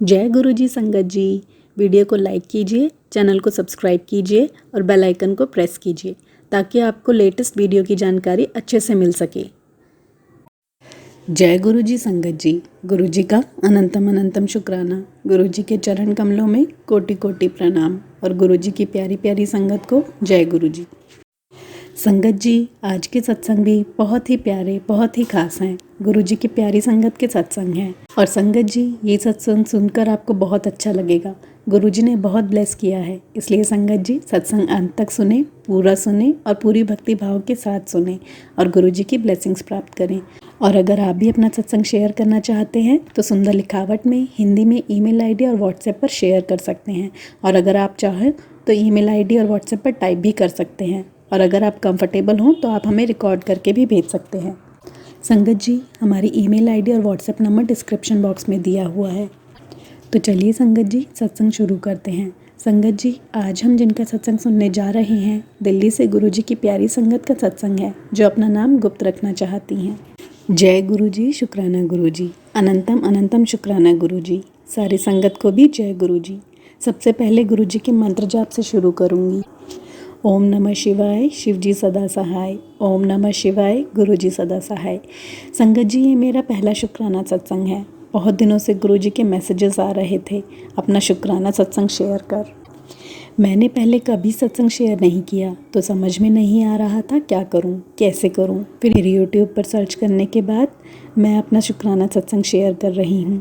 जय गुरु जी संगत जी। वीडियो को लाइक कीजिए, चैनल को सब्सक्राइब कीजिए और बेल आइकन को प्रेस कीजिए ताकि आपको लेटेस्ट वीडियो की जानकारी अच्छे से मिल सके। जय गुरु जी संगत जी। गुरु जी का अनंतम अनंतम शुक्राना। गुरु जी के चरण कमलों में कोटि कोटि प्रणाम और गुरु जी की प्यारी प्यारी संगत को जय गुरु जी। संगत जी, आज के सत्संग भी बहुत ही प्यारे, बहुत ही खास हैं। गुरु जी की प्यारी संगत के सत्संग हैं और संगत जी ये सत्संग सुनकर आपको बहुत अच्छा लगेगा। गुरु जी ने बहुत ब्लेस किया है, इसलिए संगत जी सत्संग अंत तक सुने, पूरा सुने और पूरी भक्ति भाव के साथ सुने और गुरु जी की ब्लेसिंग्स प्राप्त करें। और अगर आप भी अपना सत्संग शेयर करना चाहते हैं तो सुंदर लिखावट में हिंदी में ईमेल आईडी और व्हाट्सएप पर शेयर कर सकते हैं। और अगर आप चाहें तो ईमेल आईडी और व्हाट्सएप पर टाइप भी कर सकते हैं। और अगर आप कंफर्टेबल हों तो आप हमें रिकॉर्ड करके भी भेज सकते हैं। संगत जी, हमारी ईमेल आईडी और व्हाट्सएप नंबर डिस्क्रिप्शन बॉक्स में दिया हुआ है। तो चलिए संगत जी सत्संग शुरू करते हैं। संगत जी, आज हम जिनका सत्संग सुनने जा रहे हैं, दिल्ली से गुरु जी की प्यारी संगत का सत्संग है जो अपना नाम गुप्त रखना चाहती हैं। जय गुरु जी, शुक्राना गुरु जी, अनंतम अनंतम शुक्राना गुरु जी। सारी संगत को भी जय गुरु जी। सबसे पहले गुरु जी के मंत्र जाप से शुरू करूँगी। ओम नमः शिवाय, शिव जी सदा सहाय। ओम नमः शिवाय, गुरु जी सदा सहाय। संगत जी, ये मेरा पहला शुक्राना सत्संग है। बहुत दिनों से गुरु जी के मैसेजेस आ रहे थे अपना शुक्राना सत्संग शेयर कर। मैंने पहले कभी सत्संग शेयर नहीं किया तो समझ में नहीं आ रहा था क्या करूं, कैसे करूं। फिर यूट्यूब पर सर्च करने के बाद मैं अपना शुक्राना सत्संग शेयर कर रही हूं।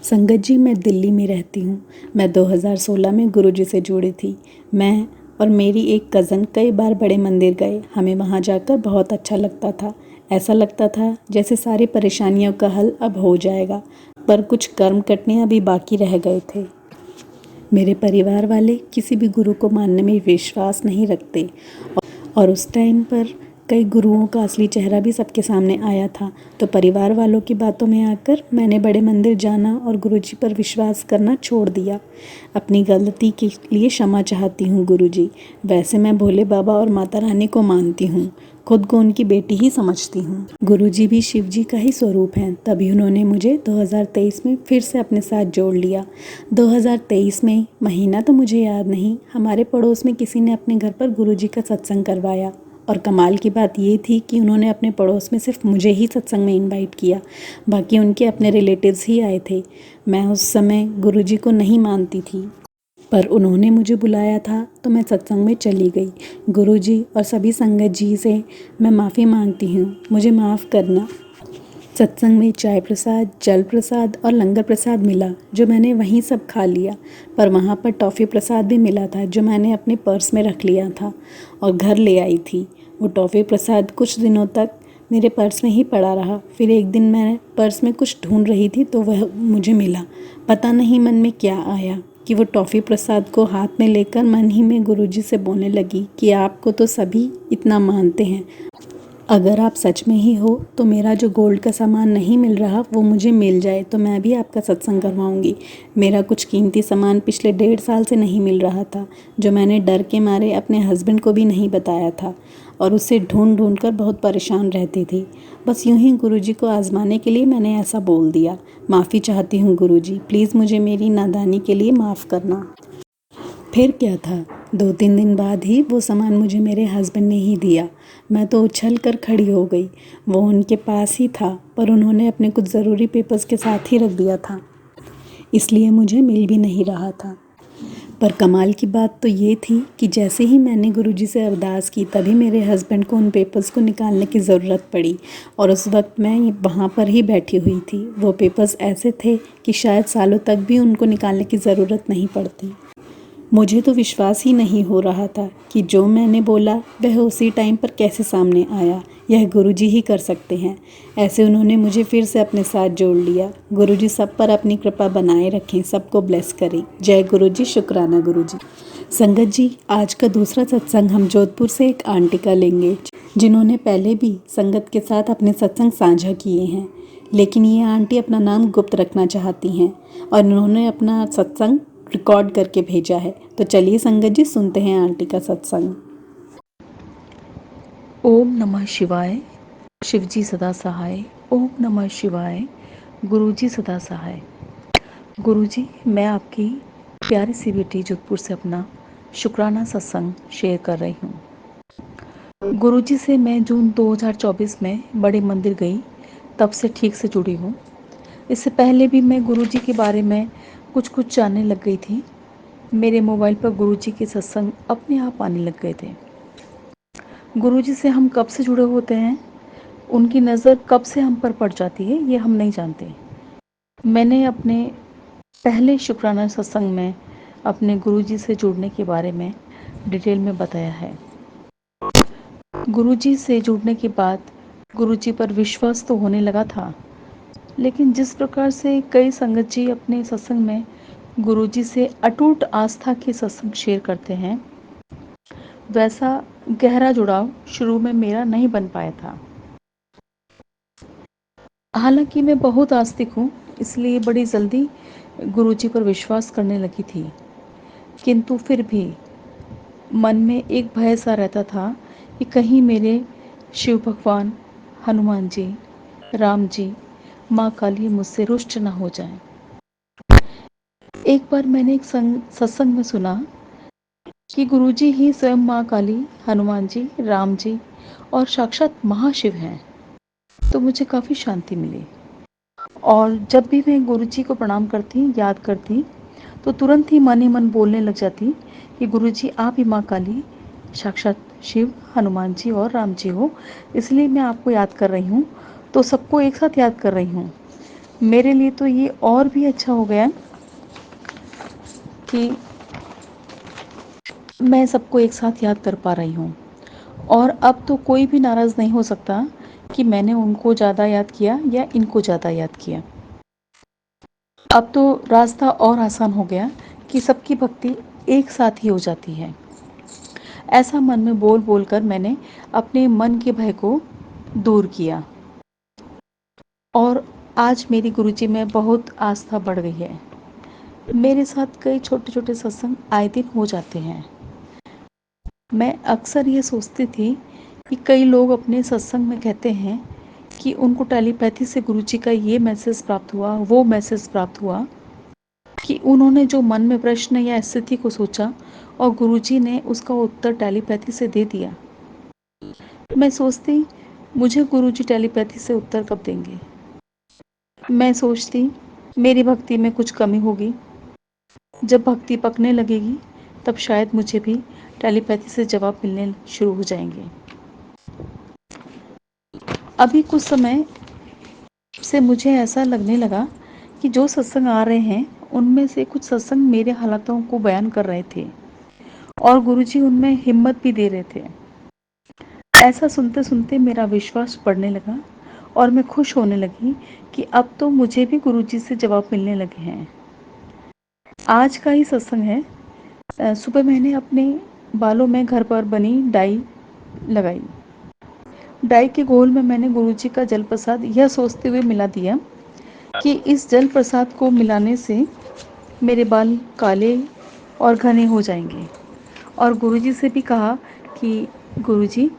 संगत जी, मैं दिल्ली में रहती हूँ। मैं 2016 में गुरु जी से जुड़ी थी। मैं और मेरी एक कज़न कई बार बड़े मंदिर गए। हमें वहाँ जाकर बहुत अच्छा लगता था। ऐसा लगता था जैसे सारी परेशानियों का हल अब हो जाएगा, पर कुछ कर्म कटने अभी बाकी रह गए थे। मेरे परिवार वाले किसी भी गुरु को मानने में विश्वास नहीं रखते और उस टाइम पर कई गुरुओं का असली चेहरा भी सबके सामने आया था। तो परिवार वालों की बातों में आकर मैंने बड़े मंदिर जाना और गुरुजी पर विश्वास करना छोड़ दिया। अपनी गलती के लिए क्षमा चाहती हूँ गुरुजी। वैसे मैं भोले बाबा और माता रानी को मानती हूँ, खुद को उनकी बेटी ही समझती हूँ। गुरुजी भी शिव जी का ही स्वरूप हैं, तभी उन्होंने मुझे 2023 में फिर से अपने साथ जोड़ लिया। 2023 में महीना तो मुझे याद नहीं, हमारे पड़ोस में किसी ने अपने घर पर गुरुजी का सत्संग करवाया और कमाल की बात ये थी कि उन्होंने अपने पड़ोस में सिर्फ मुझे ही सत्संग में इनवाइट किया, बाकी उनके अपने रिलेटिव्स ही आए थे। मैं उस समय गुरुजी को नहीं मानती थी, पर उन्होंने मुझे बुलाया था तो मैं सत्संग में चली गई। गुरुजी और सभी संगत जी से मैं माफ़ी मांगती हूँ, मुझे माफ़ करना। सत्संग में चाय प्रसाद, जल प्रसाद और लंगर प्रसाद मिला जो मैंने वहीं सब खा लिया, पर वहाँ पर टॉफ़ी प्रसाद भी मिला था जो मैंने अपने पर्स में रख लिया था और घर ले आई थी। वो टॉफ़ी प्रसाद कुछ दिनों तक मेरे पर्स में ही पड़ा रहा। फिर एक दिन मैं पर्स में कुछ ढूंढ रही थी तो वह मुझे मिला। पता नहीं मन में क्या आया कि वो टॉफ़ी प्रसाद को हाथ में लेकर मन ही में गुरुजी से बोलने लगी कि आपको तो सभी इतना मानते हैं, अगर आप सच में ही हो तो मेरा जो गोल्ड का सामान नहीं मिल रहा वो मुझे मिल जाए तो मैं भी आपका सत्संग करवाऊंगी। मेरा कुछ कीमती सामान पिछले 1.5 साल से नहीं मिल रहा था, जो मैंने डर के मारे अपने हस्बैंड को भी नहीं बताया था और उसे ढूंढ ढूंढ कर बहुत परेशान रहती थी। बस यूं ही गुरुजी को आजमाने के लिए मैंने ऐसा बोल दिया। माफ़ी चाहती हूँ गुरुजी, प्लीज़ मुझे मेरी नादानी के लिए माफ़ करना। फिर क्या था, 2-3 दिन बाद ही वो सामान मुझे मेरे हस्बैंड ने ही दिया। मैं तो उछल कर खड़ी हो गई। वो उनके पास ही था पर उन्होंने अपने कुछ ज़रूरी पेपर्स के साथ ही रख दिया था, इसलिए मुझे मिल भी नहीं रहा था। पर कमाल की बात तो ये थी कि जैसे ही मैंने गुरुजी से अरदास की तभी मेरे हस्बैंड को उन पेपर्स को निकालने की ज़रूरत पड़ी और उस वक्त मैं वहाँ पर ही बैठी हुई थी। वो पेपर्स ऐसे थे कि शायद सालों तक भी उनको निकालने की ज़रूरत नहीं पड़ती। मुझे तो विश्वास ही नहीं हो रहा था कि जो मैंने बोला वह उसी टाइम पर कैसे सामने आया। यह गुरुजी ही कर सकते हैं। ऐसे उन्होंने मुझे फिर से अपने साथ जोड़ लिया। गुरुजी सब पर अपनी कृपा बनाए रखें, सबको ब्लेस करें। जय गुरुजी, शुक्राना गुरुजी। संगत जी, आज का दूसरा सत्संग हम जोधपुर से एक आंटी का लेंगे जिन्होंने पहले भी संगत के साथ अपने सत्संग साझा किए हैं, लेकिन ये आंटी अपना नाम गुप्त रखना चाहती हैं और उन्होंने अपना सत्संग रिकॉर्ड करके भेजा है। तो चलिए संगत जी सुनते हैं आंटी का सत्संग। ओम नमः शिवाय, शिवजी सदा सहाय। ओम नमः शिवाय, गुरुजी सदा सहाय। गुरुजी, मैं आपकी प्यारी सी बेटी जोधपुर से अपना शुक्राना सत्संग शेयर कर रही हूँ। गुरुजी से मैं जून 2024 में बड़े मंदिर गई, तब से ठीक से जुड़ी हूँ। इससे पहले भी मैं गुरुजी के बारे में कुछ कुछ जानने लग गई थी। मेरे मोबाइल पर गुरुजी के सत्संग अपने आप आने लग गए थे। गुरुजी से हम कब से जुड़े होते हैं, उनकी नज़र कब से हम पर पड़ जाती है, ये हम नहीं जानते। मैंने अपने पहले शुक्राना सत्संग में अपने गुरुजी से जुड़ने के बारे में डिटेल में बताया है। गुरुजी से जुड़ने के बाद गुरुजी पर विश्वास तो होने लगा था, लेकिन जिस प्रकार से कई संगत जी अपने सत्संग में गुरुजी से अटूट आस्था के सत्संग शेयर करते हैं, वैसा गहरा जुड़ाव शुरू में मेरा नहीं बन पाया था। हालांकि मैं बहुत आस्तिक हूँ, इसलिए बड़ी जल्दी गुरुजी पर विश्वास करने लगी थी, किंतु फिर भी मन में एक भय सा रहता था कि कहीं मेरे शिव भगवान, हनुमान जी, राम जी, माँ काली मुझसे रुष्ट न हो जाएं। एक बार मैंने एक सत्संग में सुना कि गुरुजी ही स्वयं माँ काली, हनुमान जी, राम जी और साक्षात महाशिव हैं। तो मुझे काफ़ी शांति मिली, और जब भी मैं गुरुजी को प्रणाम करती, याद करती, तो तुरंत ही मन बोलने लग जाती कि गुरुजी आप ही माँ काली, साक्षात शिव, हनुमान जी और राम जी हो, इसलिए मैं आपको याद कर रही हूँ, तो सबको एक साथ याद कर रही हूँ। मेरे लिए तो ये और भी अच्छा हो गया कि मैं सबको एक साथ याद कर पा रही हूँ, और अब तो कोई भी नाराज़ नहीं हो सकता कि मैंने उनको ज़्यादा याद किया या इनको ज़्यादा याद किया। अब तो रास्ता और आसान हो गया कि सबकी भक्ति एक साथ ही हो जाती है। ऐसा मन में बोल बोल कर मैंने अपने मन के भय को दूर किया, और आज मेरी गुरुजी में बहुत आस्था बढ़ गई है। मेरे साथ कई छोटे छोटे सत्संग आए दिन हो जाते हैं। मैं अक्सर ये सोचती थी कि कई लोग अपने सत्संग में कहते हैं कि उनको टेलीपैथी से गुरुजी का ये मैसेज प्राप्त हुआ, वो मैसेज प्राप्त हुआ, कि उन्होंने जो मन में प्रश्न या स्थिति को सोचा और गुरुजी ने उसका उत्तर टेलीपैथी से दे दिया। मैं सोचती, मुझे गुरुजी टेलीपैथी से उत्तर कब देंगे। मैं सोचती, मेरी भक्ति में कुछ कमी होगी। जब भक्ति पकने लगेगी, तब शायद मुझे भी टेलीपैथी से जवाब मिलने शुरू हो जाएंगे। अभी कुछ समय से मुझे ऐसा लगने लगा कि जो सत्संग आ रहे हैं, उनमें से कुछ सत्संग मेरे हालातों को बयान कर रहे थे, और गुरुजी उनमें हिम्मत भी दे रहे थे। ऐसा सुनते सुनते मेरा विश्वास बढ़ने लगा, और मैं खुश होने लगी कि अब तो मुझे भी गुरुजी से जवाब मिलने लगे हैं। आज का ही सत्संग है। सुबह मैंने अपने बालों में घर पर बनी डाई लगाई। डाई के घोल में मैंने गुरुजी का जल प्रसाद यह सोचते हुए मिला दिया कि इस जल प्रसाद को मिलाने से मेरे बाल काले और घने हो जाएंगे, और गुरुजी से भी कहा कि गुरुजी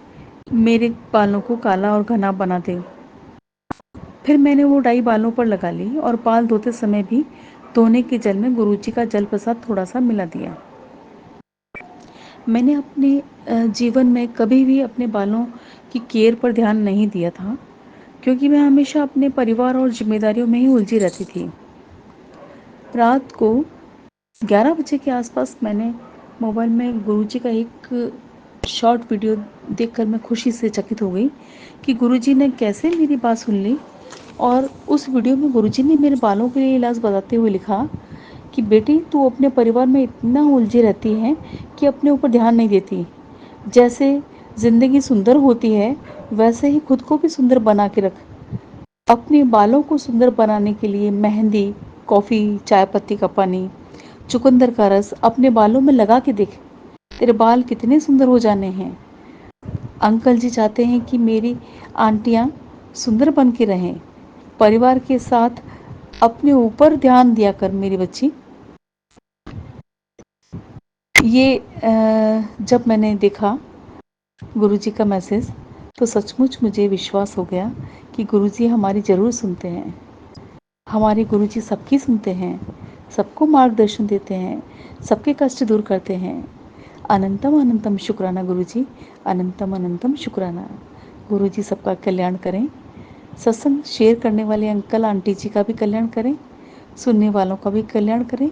मेरे बालों को काला और घना बना दें। फिर मैंने वो डाई बालों पर लगा ली, और बाल धोते समय भी धोने के जल में गुरुजी का जल प्रसाद थोड़ा सा मिला दिया। मैंने अपने जीवन में कभी भी अपने बालों की केयर पर ध्यान नहीं दिया था, क्योंकि मैं हमेशा अपने परिवार और जिम्मेदारियों में ही उलझी रहती थी। रात को 11 बजे के आसपास मैंने मोबाइल में गुरुजी का एक शॉर्ट वीडियो देखकर मैं खुशी से चकित हो गई कि गुरुजी ने कैसे मेरी बात सुन ली। और उस वीडियो में गुरुजी ने मेरे बालों के लिए इलाज बताते हुए लिखा कि बेटी, तू अपने परिवार में इतना उलझी रहती है कि अपने ऊपर ध्यान नहीं देती। जैसे ज़िंदगी सुंदर होती है, वैसे ही खुद को भी सुंदर बना के रख। अपने बालों को सुंदर बनाने के लिए मेहंदी, कॉफ़ी, चाय पत्ती का पानी, चुकंदर का रस अपने बालों में लगा के देख, तेरे बाल कितने सुंदर हो जाने हैं। अंकल जी चाहते हैं कि मेरी आंटियाँ सुंदर बन के रहें। परिवार के साथ अपने ऊपर ध्यान दिया कर मेरी बच्ची। ये जब मैंने देखा गुरुजी का मैसेज, तो सचमुच मुझे विश्वास हो गया कि गुरुजी हमारी ज़रूर सुनते हैं। हमारे गुरुजी सबकी सुनते हैं, सबको मार्गदर्शन देते हैं, सबके कष्ट दूर करते हैं। अनंतम अनंतम शुक्राना गुरुजी, अनंतम अनंतम शुक्राना। गुरुजी सबका कल्याण करें। सत्संग शेयर करने वाले अंकल आंटी जी का भी कल्याण करें, सुनने वालों का भी कल्याण करें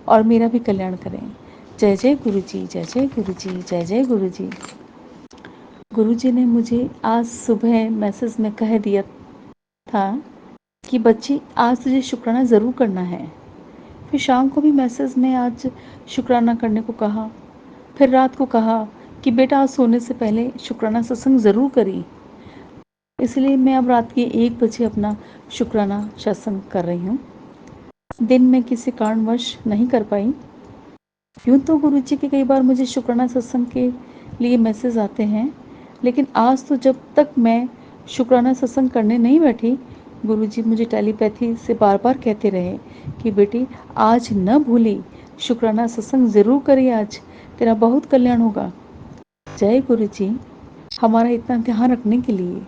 और मेरा भी कल्याण करें। जय जय गुरुजी, जय जय गुरुजी, जय जय गुरुजी। गुरुजी ने मुझे आज सुबह मैसेज में कह दिया था कि बच्ची आज तुझे शुक्राना ज़रूर करना है। फिर शाम को भी मैसेज में आज शुक्राना करने को कहा। फिर रात को कहा कि बेटा आज सोने से पहले शुक्राना सत्संग ज़रूर करी। इसलिए मैं अब रात के 1 बजे अपना शुक्राना सत्संग कर रही हूँ। दिन में किसी कारणवश नहीं कर पाई। यूँ तो गुरुजी के कई बार मुझे शुक्राना सत्संग के लिए मैसेज आते हैं, लेकिन आज तो जब तक मैं शुक्राना सत्संग करने नहीं बैठी, गुरुजी मुझे टेलीपैथी से बार बार कहते रहे कि बेटी आज न भूली, शुक्राना सत्संग ज़रूर करिए, आज तेरा बहुत कल्याण होगा। जय गुरुजी। हमारा इतना ध्यान रखने के लिए।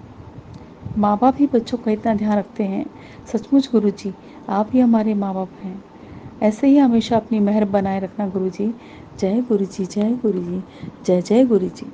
माँ बाप ही बच्चों का इतना ध्यान रखते हैं। सचमुच गुरुजी, आप ही हमारे माँ बाप हैं। ऐसे ही हमेशा अपनी मेहर बनाए रखना गुरुजी। जय गुरुजी, जय गुरुजी, जय जय गुरुजी।